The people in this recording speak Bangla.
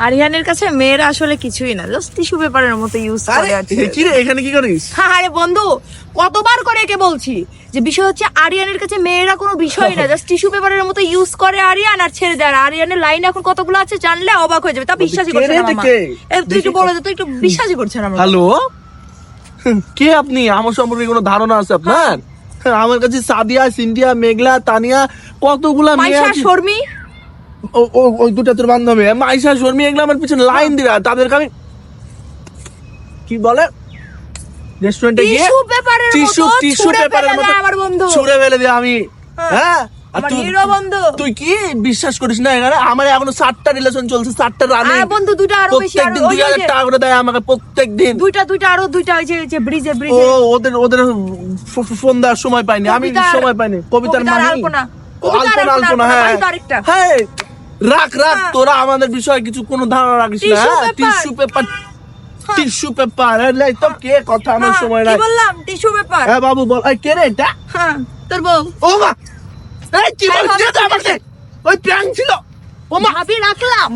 আরিয়ানের কাছে মেয়েরা আসলে কিছুই না, জাস্ট টিস্যু পেপারের মতো ইউজ করে। কি রে এখানে কি করিস? আরে বন্ধু, কতবার করে একে বলছি যে বিষয় হচ্ছে আরিয়ানের কাছে মেয়েরা কোনো বিষয় না, জাস্ট টিস্যু পেপারের মতো ইউজ করে আরিয়ান আর ছেড়ে দেয়। আর আরিয়ানের লাইন এখন কতগুলো আছে জানলে অবাক হয়ে যাবে। তা বিশ্বাসই করছে না মামা। তুই একটু বলে দে, তুই একটু বিশ্বাসই করছে না। হ্যালো, কে আপনি? আমার সম্পর্কে কোনো ধারণা আছে আপনার? আমার কাছে সাদিয়া, সিন্ডিয়া, মেঘলা, তানিয়া কতগুলা মেয়ে মাইশা, আছে। শর্মি, ওই দুটা তোর বান্ধবী মাইশা, শর্মি, এগুলো আমার পিছনে লাইন দিরা, তাদেরকে আমি কি বলে রেস্টুরেন্টে গিয়ে টিস্যু পেপারের মতো টিস্যু ছুঁড়ে পেপারের ফেলে মতো দেয় আমার বন্ধু। ছুঁড়ে ফেলে দিই আমি। হ্যাঁ, আর আমার তুই হিরো বন্ধু। তুই কি বিশ্বাস করিস না? এখানে আমার এখনো 7টা রিলেশন চলছে, 7টা রানিং। আর বন্ধু দুইটা আরো বেশি, আর প্রত্যেকদিন ওই 2000 টাকা করে দেয় আমাকে প্রত্যেকদিন। দুইটা আরো দুইটা ওই যে ব্রিজে ও ওদের ফোন দেওয়ার সময় পাইনি, আমি সময় পাইনি। কবিতার মানে আলপনা, আলপনা, হ্যাঁ রাখ তোরা আমাদের বিষয়ে কিছু কোনো ধারণা রাখিস না। টিস্যু পেপার তো কে কথা আমার সময় নাই। কি বললাম? Tissue paper. হ্যাঁ বাবু বল, এই কে রে এটা? হ্যাঁ, তোর বউ। ও মা, এই কি বলছিস? ওই প্র্যাঙ্ক ছিল। ও মা, ভাবি রাখলাম।